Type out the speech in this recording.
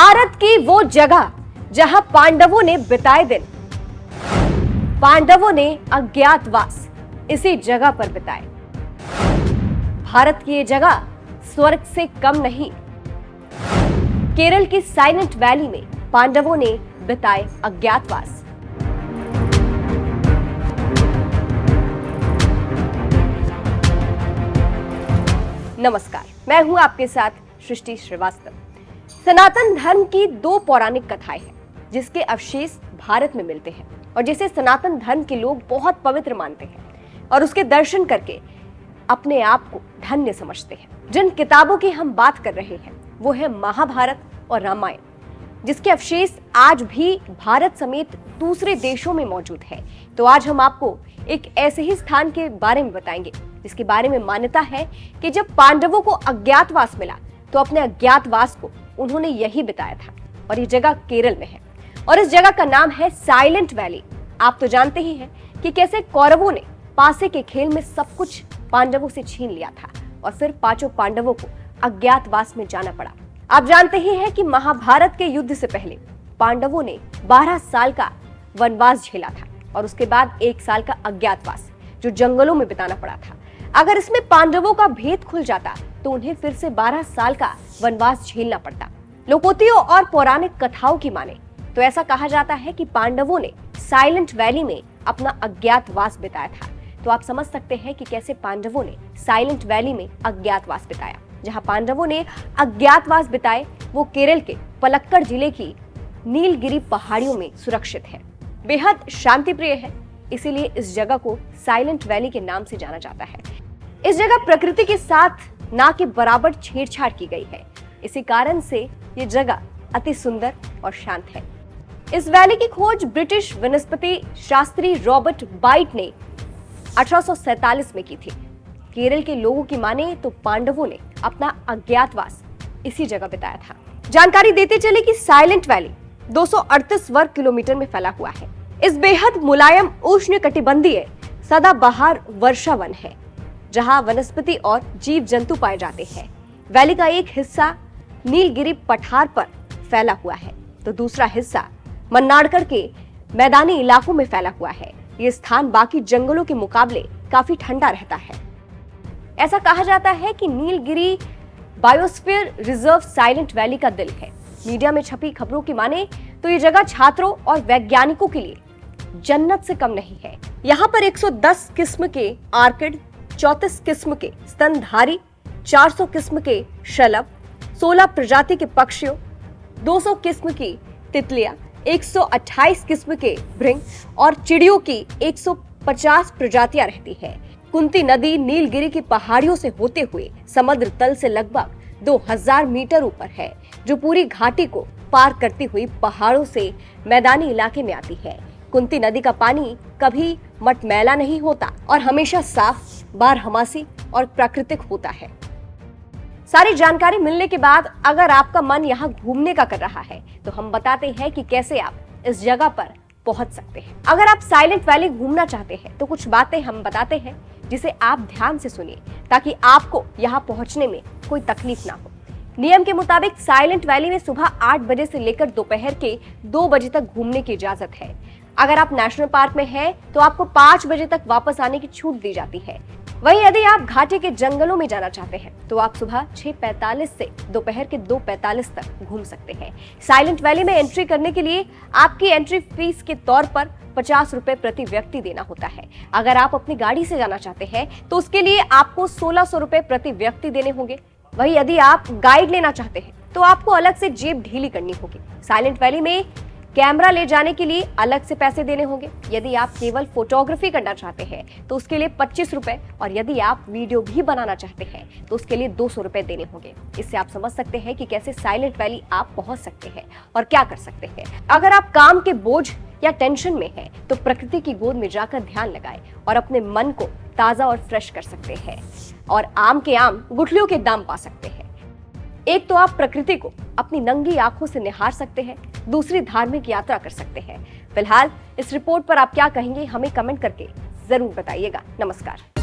भारत की वो जगह जहां पांडवों ने बिताए दिन, पांडवों ने अज्ञातवास इसी जगह पर बिताए। भारत की ये जगह स्वर्ग से कम नहीं। केरल की साइलेंट वैली में पांडवों ने बिताए अज्ञातवास। नमस्कार, मैं हूं आपके साथ सृष्टि श्रीवास्तव। सनातन धर्म की दो पौराणिक कथाएं हैं जिसके अवशेष भारत में मिलते हैं और जिसे सनातन धर्म के लोग बहुत पवित्र मानते हैं और उसके दर्शन करके अपने आप को धन्य समझते हैं। जिन किताबों की हम बात कर रहे हैं वो है महाभारत और रामायण, जिसके अवशेष आज भी भारत समेत दूसरे देशों में मौजूद है। तो आज हम आपको एक ऐसे ही स्थान के बारे में बताएंगे जिसके बारे में मान्यता है कि जब पांडवों को अज्ञातवास मिला तो अपने अज्ञातवास को उन्होंने यही बिताया था और ये जगह केरल में है और इस जगह का नाम है साइलेंट वैली। आप तो जानते ही हैं कि कैसे कौरवों ने पासे के खेल में सब कुछ पांडवों से छीन लिया था और फिर पांचों पांडवों को अज्ञातवास में जाना पड़ा। आप जानते ही हैं कि महाभारत के युद्ध से पहले पांडवों ने 12 साल का वनवास झेला था और उसके बाद 1 साल का अज्ञातवास जो जंगलों में बिताना पड़ा था। अगर इसमें पांडवों का भेद खुल जाता तो उन्हें फिर से 12 साल का वनवास झेलना पड़ता। लोकोक्तियों और पौराणिक कथाओं की माने तो ऐसा कहा जाता है कि पांडवों ने साइलेंट वैली में अपना अज्ञातवास बिताया था। तो आप समझ सकते हैं कि कैसे पांडवों ने साइलेंट वैली में अज्ञातवास बिताया। जहां पांडवों ने अज्ञातवास बिताए वो केरल के पलक्कड़ जिले की नीलगिरी पहाड़ियों में सुरक्षित है। बेहद शांति प्रिय है, इसीलिए इस जगह को साइलेंट वैली के नाम से जाना जाता है। इस जगह प्रकृति के साथ ना के बराबर छेड़छाड़ की गई है, इसी कारण से ये जगह अति सुंदर और शांत है। इस वैली की खोज ब्रिटिश वनस्पति शास्त्री रॉबर्ट बाइट ने 1847 में की थी। केरल के लोगों की माने तो पांडवों ने अपना अज्ञातवास इसी जगह बिताया था। जानकारी देते चले कि साइलेंट वैली 238 वर्ग किलोमीटर में फैला हुआ है। इस बेहद मुलायम उष्णकटिबंधीय सदाबहार वर्षा वन है जहां वनस्पति और जीव जंतु पाए जाते हैं। वैली का एक हिस्सा नीलगिरी पठार पर फैला हुआ है तो दूसरा हिस्सा मन्नारगढ़ के मैदानी इलाकों में फैला हुआ है। ये स्थान बाकी जंगलों के मुकाबले काफी ठंडा रहता है। ऐसा कहा जाता है कि Nilgiri biosphere reserve silent valley का दिल है। मीडिया में छपी खबरों की माने तो ये जगह छात्रों और वैज्ञानिकों के लिए जन्नत से कम नहीं है। यहाँ पर 110 किस्म के आर्किड, 34 किस्म के स्तनधारी, 400 किस्म के शलभ, 16 प्रजाति के पक्षियों, 200 किस्म की तितलियां, 128 किस्म के भृंग और चिड़ियों की 150 प्रजातियां रहती है। कुंती नदी नीलगिरी की पहाड़ियों से होते हुए समुद्र तल से लगभग 2000 मीटर ऊपर है, जो पूरी घाटी को पार करती हुई पहाड़ों से मैदानी इलाके में आती है। कुंती नदी का पानी कभी मटमैला नहीं होता और हमेशा साफ, बारहमासी और प्राकृतिक होता है। सारी जानकारी मिलने के बाद अगर आपका मन यहाँ घूमने का कर रहा है तो हम बताते हैं कि कैसे आप इस जगह पर पहुंच सकते हैं। अगर आप साइलेंट वैली घूमना चाहते हैं तो कुछ बातें हम बताते हैं जिसे आप ध्यान से सुनिए ताकि आपको यहाँ पहुंचने में कोई तकलीफ ना हो। नियम के मुताबिक साइलेंट वैली में सुबह 8 बजे से लेकर दोपहर के 2 बजे तक घूमने की इजाजत है। अगर आप नेशनल पार्क में हैं तो आपको 5 बजे तक वापस आने की छूट दी जाती है। वहीं यदि आप घाटी के जंगलों में जाना चाहते हैं तो आप सुबह 6:45 से दोपहर के 2:45 तक घूम सकते हैं। साइलेंट वैली में एंट्री करने के लिए आपकी एंट्री फीस के तौर पर 50 रुपए प्रति व्यक्ति देना होता है। अगर आप अपनी गाड़ी से जाना चाहते हैं तो उसके लिए आपको 1600 रुपए प्रति व्यक्ति देने होंगे। वहीं यदि आप गाइड लेना चाहते हैं तो आपको अलग से जेब ढीली करनी होगी। साइलेंट वैली में कैमरा ले जाने के लिए अलग से पैसे देने होंगे। यदि आप केवल फोटोग्राफी करना चाहते हैं तो उसके लिए 25 रुपए और यदि आप वीडियो भी बनाना चाहते हैं तो उसके लिए 200 रुपए देने होंगे। इससे आप समझ सकते हैं कि कैसे साइलेंट वैली आप पहुंच सकते हैं और क्या कर सकते हैं। अगर आप काम के बोझ या टेंशन में हैं तो प्रकृति की गोद में जाकर ध्यान लगाएं और अपने मन को ताजा और फ्रेश कर सकते हैं और आम के आम गुठलियों के दाम पा सकते हैं। एक तो आप प्रकृति को अपनी नंगी आंखों से निहार सकते हैं, दूसरी धार्मिक यात्रा कर सकते हैं। फिलहाल इस रिपोर्ट पर आप क्या कहेंगे हमें कमेंट करके जरूर बताइएगा। नमस्कार।